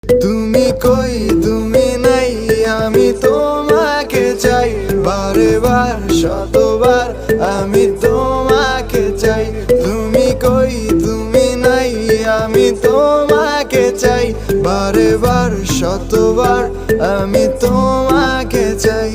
তুমি কই তুমি নাই, আমি তোমাকে চাই, বারে বার শতবার আমি তোমাকে চাই। তুমি কই তুমি নাই, আমি তোমাকে চাই, বারে বার শতবার আমি তোমাকে চাই।